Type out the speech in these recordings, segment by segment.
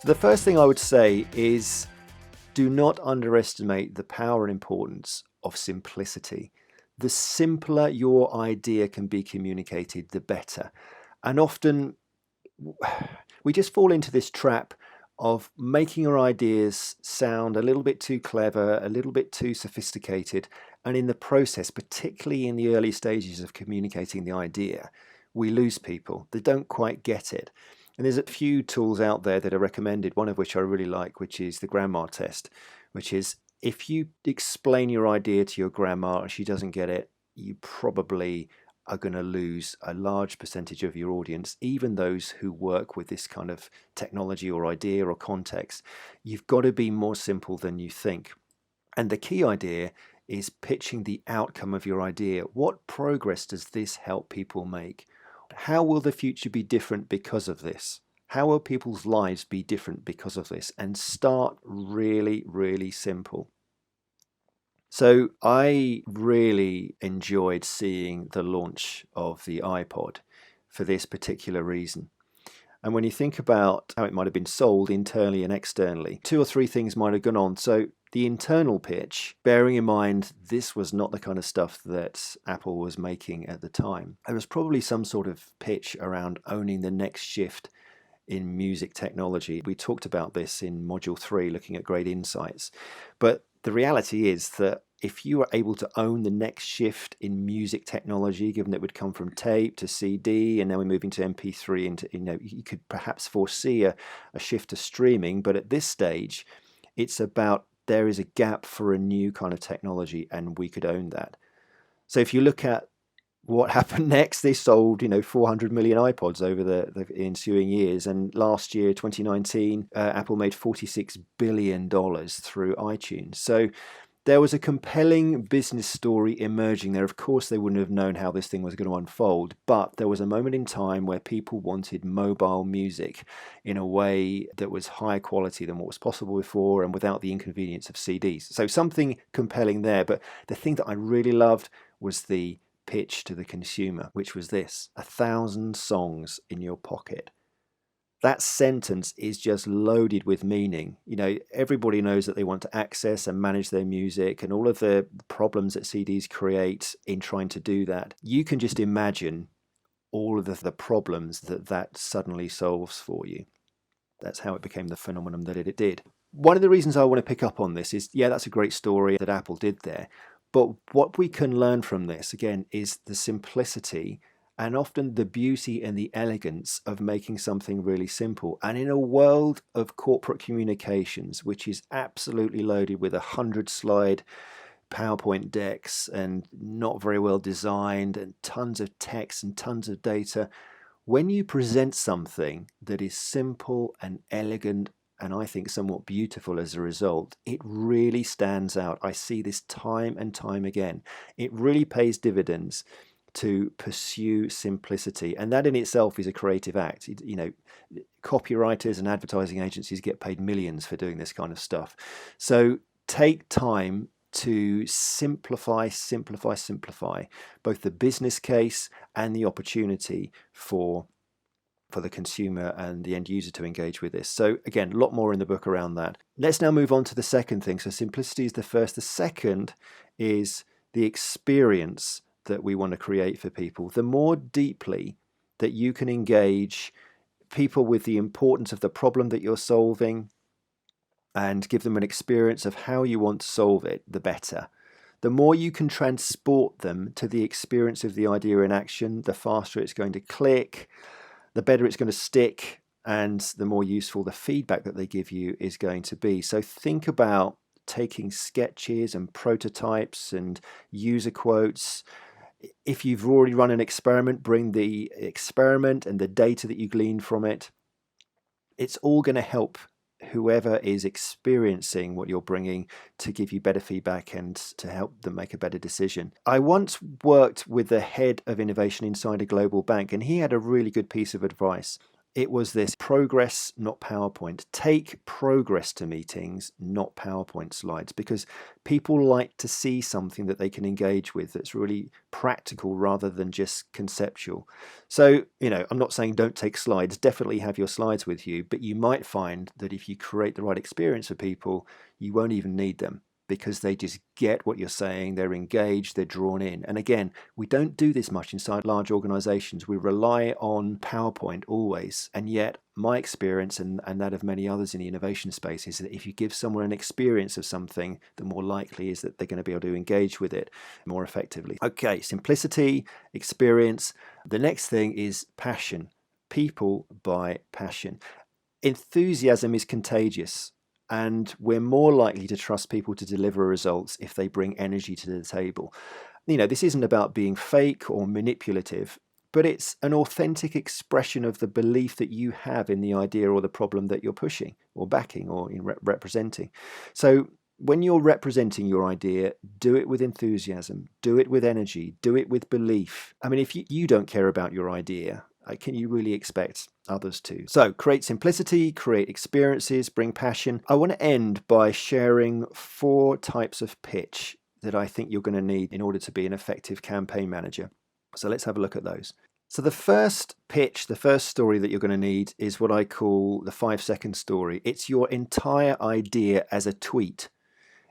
The first thing I would say is do not underestimate the power and importance of simplicity. The simpler your idea can be communicated, the better. And often we just fall into this trap of making our ideas sound a little bit too clever, a little bit too sophisticated. And in the process, particularly in the early stages of communicating the idea, we lose people. They don't quite get it. And there's a few tools out there that are recommended, one of which I really like, which is the grandma test, which is if you explain your idea to your grandma and she doesn't get it, you probably are going to lose a large percentage of your audience, even those who work with this kind of technology or idea or context. You've got to be more simple than you think. And the key idea is pitching the outcome of your idea. What progress does this help people make? How will the future be different because of this? How will people's lives be different because of this? And start really, really simple. So I really enjoyed seeing the launch of the iPod for this particular reason. And when you think about how it might have been sold internally and externally, 2 or 3 things might have gone on. So the internal pitch, bearing in mind this was not the kind of stuff that Apple was making at the time. There was probably some sort of pitch around owning the next shift in music technology. We talked about this in Module 3, looking at great insights. But the reality is that if you were able to own the next shift in music technology, given that it would come from tape to CD, and now we're moving to MP3, into, you could perhaps foresee a shift to streaming. But at this stage, it's about there is a gap for a new kind of technology, and we could own that. So if you look at what happened next, they sold 400 million iPods over the ensuing years, and last year 2019 Apple made $46 billion through iTunes. So there was a compelling business story emerging there. Of course, they wouldn't have known how this thing was going to unfold, but there was a moment in time where people wanted mobile music in a way that was higher quality than what was possible before and without the inconvenience of CDs. So something compelling there. But the thing that I really loved was the pitch to the consumer, which was this: 1,000 songs in your pocket. That sentence is just loaded with meaning. Everybody knows that they want to access and manage their music and all of the problems that CDs create in trying to do that. You can just imagine all of the problems that suddenly solves for you. That's how it became the phenomenon that it did. One of the reasons I want to pick up on this is, that's a great story that Apple did there. But what we can learn from this, again, is the simplicity and often the beauty and the elegance of making something really simple. And in a world of corporate communications, which is absolutely loaded with 100-slide PowerPoint decks and not very well designed and tons of text and tons of data, when you present something that is simple and elegant and I think somewhat beautiful as a result, it really stands out. I see this time and time again. It really pays dividends to pursue simplicity, and that in itself is a creative act. Copywriters and advertising agencies get paid millions for doing this kind of stuff. So take time to simplify both the business case and the opportunity for the consumer and the end user to engage with this. So again, a lot more in the book around that. Let's now move on to the second thing. So simplicity is the first. The second is the experience that we want to create for people. The more deeply that you can engage people with the importance of the problem that you're solving and give them an experience of how you want to solve it, the better. The more you can transport them to the experience of the idea in action, the faster it's going to click, the better it's going to stick, and the more useful the feedback that they give you is going to be. So think about taking sketches and prototypes and user quotes. If you've already run an experiment, bring the experiment and the data that you glean from it. It's all going to help whoever is experiencing what you're bringing to give you better feedback and to help them make a better decision. I once worked with the head of innovation inside a global bank, and he had a really good piece of advice. it was this: progress, not PowerPoint. Take progress to meetings, not PowerPoint slides, because people like to see something that they can engage with that's really practical rather than just conceptual. So, I'm not saying don't take slides, definitely have your slides with you, but you might find that if you create the right experience for people, you won't even need them, because they just get what you're saying, they're engaged, they're drawn in. And again, we don't do this much inside large organizations. We rely on PowerPoint always. And yet my experience and that of many others in the innovation space is that if you give someone an experience of something, the more likely is that they're going to be able to engage with it more effectively. Okay, simplicity, experience. The next thing is passion. People buy passion. Enthusiasm is contagious. And we're more likely to trust people to deliver results if they bring energy to the table. This isn't about being fake or manipulative, but it's an authentic expression of the belief that you have in the idea or the problem that you're pushing or backing or representing. So when you're representing your idea, do it with enthusiasm, do it with energy, do it with belief. I mean, if you don't care about your idea, can you really expect others to? So create simplicity, create experiences, bring passion. I want to end by sharing 4 types of pitch that I think you're going to need in order to be an effective campaign manager. So let's have a look at those. So the first pitch, the first story that you're going to need is what I call the 5-second story. It's your entire idea as a tweet.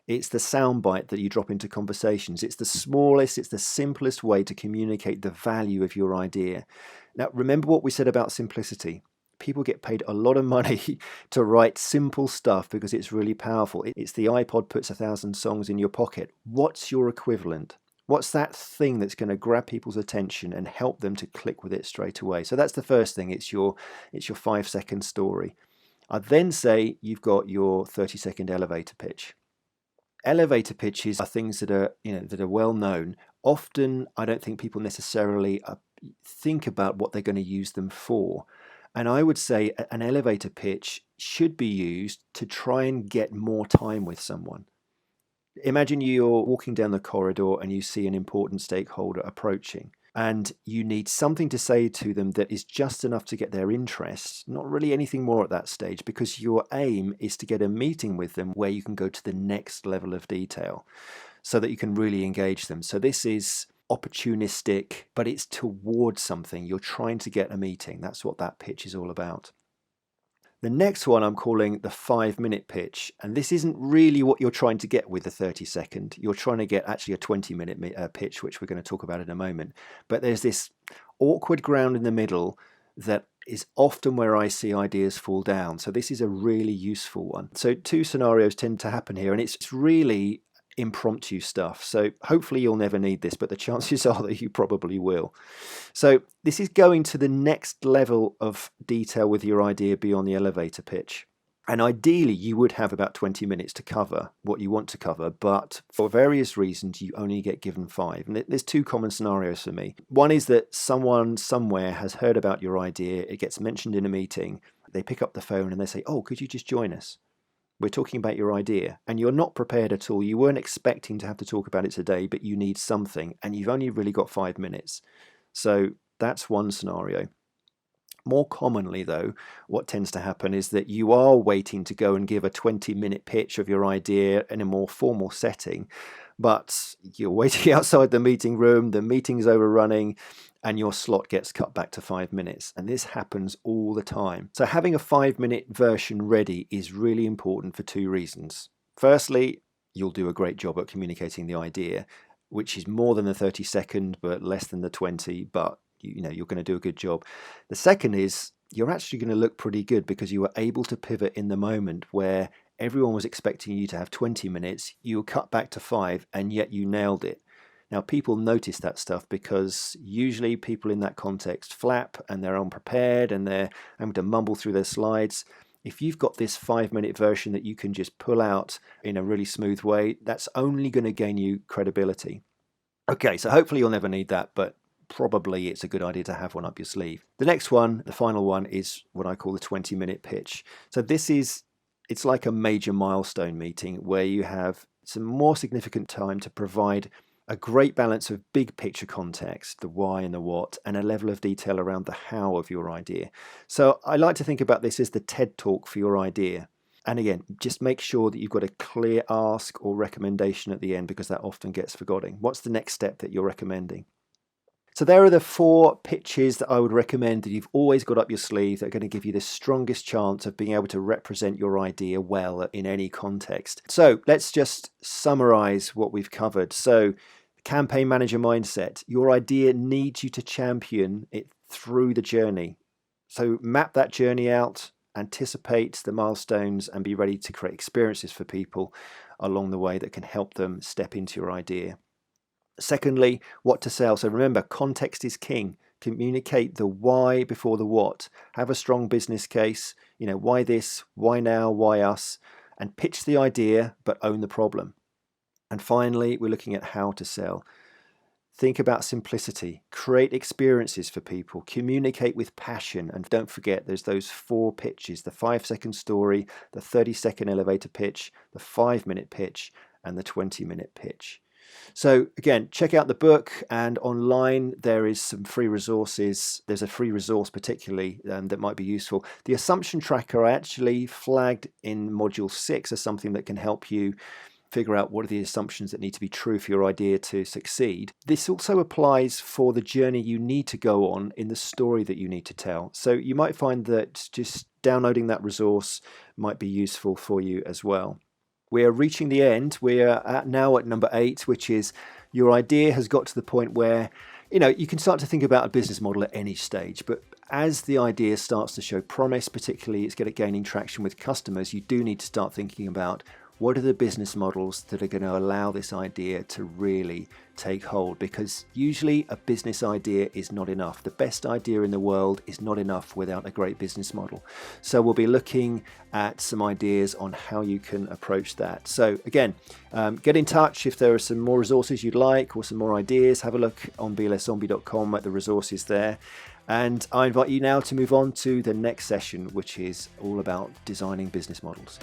It's the soundbite that you drop into conversations. It's the smallest, it's the simplest way to communicate the value of your idea. Now, remember what we said about simplicity. People get paid a lot of money to write simple stuff because it's really powerful. It's the iPod puts 1,000 songs in your pocket. What's your equivalent? What's that thing that's going to grab people's attention and help them to click with it straight away? So that's the first thing. It's your 5-second story. I'd then say you've got your 30-second elevator pitch. Elevator pitches are things that are well known. Often, I don't think people necessarily think about what they're going to use them for. And I would say an elevator pitch should be used to try and get more time with someone. Imagine you're walking down the corridor and you see an important stakeholder approaching, and you need something to say to them that is just enough to get their interest, not really anything more at that stage, because your aim is to get a meeting with them where you can go to the next level of detail so that you can really engage them. So this is opportunistic, but it's towards something. You're trying to get a meeting. That's what that pitch is all about. The next one I'm calling the 5-minute pitch, and this isn't really what you're trying to get with the 30-second. You're trying to get actually a 20-minute pitch, which we're going to talk about in a moment. But there's this awkward ground in the middle that is often where I see ideas fall down. So this is a really useful one. So 2 scenarios tend to happen here, and it's really impromptu stuff. So hopefully you'll never need this, but the chances are that you probably will. So this is going to the next level of detail with your idea beyond the elevator pitch. And ideally you would have about 20 minutes to cover what you want to cover, but for various reasons you only get given 5. And there's 2 common scenarios for me. One is that someone somewhere has heard about your idea, it gets mentioned in a meeting, they pick up the phone and they say, "Oh, could you just join us? We're talking about your idea," and you're not prepared at all. You weren't expecting to have to talk about it today, but you need something, and you've only really got 5 minutes. So that's one scenario. More commonly, though, what tends to happen is that you are waiting to go and give a 20-minute pitch of your idea in a more formal setting, but you're waiting outside the meeting room, the meeting's overrunning, and your slot gets cut back to 5 minutes. And this happens all the time. So having a 5-minute version ready is really important for 2 reasons. Firstly, you'll do a great job at communicating the idea, which is more than the 30-second, but less than the 20, but you're going to do a good job. The second is you're actually going to look pretty good because you were able to pivot in the moment where everyone was expecting you to have 20 minutes, you were cut back to 5, and yet you nailed it. Now, people notice that stuff because usually people in that context flap and they're unprepared and they're having to mumble through their slides. If you've got this 5-minute version that you can just pull out in a really smooth way, that's only going to gain you credibility. Okay, so hopefully you'll never need that, but probably it's a good idea to have one up your sleeve. The next one, the final one, is what I call the 20-minute pitch. So it's like a major milestone meeting where you have some more significant time to provide A great balance of big picture context, the why and the what, and a level of detail around the how of your idea. So I like to think about this as the TED Talk for your idea. And again, just make sure that you've got a clear ask or recommendation at the end, because that often gets forgotten. What's the next step that you're recommending? So there are the 4 pitches that I would recommend that you've always got up your sleeve that are going to give you the strongest chance of being able to represent your idea well in any context. So let's just summarize what we've covered. So campaign manager mindset, your idea needs you to champion it through the journey. So map that journey out, anticipate the milestones, and be ready to create experiences for people along the way that can help them step into your idea. Secondly, what to sell. So remember, context is king. Communicate the why before the what. Have a strong business case. Why this, why now, why us, and pitch the idea, but own the problem. And finally, we're looking at how to sell. Think about simplicity. Create experiences for people. Communicate with passion. And don't forget, there's those 4 pitches, the 5-second story, the 30-second elevator pitch, the 5-minute pitch, and the 20-minute pitch. So again, check out the book, and online there is some free resources. There's a free resource particularly that might be useful. The assumption tracker I actually flagged in module 6 as something that can help you figure out what are the assumptions that need to be true for your idea to succeed. This also applies for the journey you need to go on in the story that you need to tell. So you might find that just downloading that resource might be useful for you as well. We're reaching the end. We're now at number 8, which is your idea has got to the point where you can start to think about a business model at any stage, but as the idea starts to show promise, particularly it's gaining traction with customers, you do need to start thinking about what are the business models that are going to allow this idea to really take hold, because usually a business idea is not enough. The best idea in the world is not enough without a great business model. So we'll be looking at some ideas on how you can approach that. So again, get in touch if there are some more resources you'd like or some more ideas. Have a look on blszombie.com at the resources there. And I invite you now to move on to the next session, which is all about designing business models.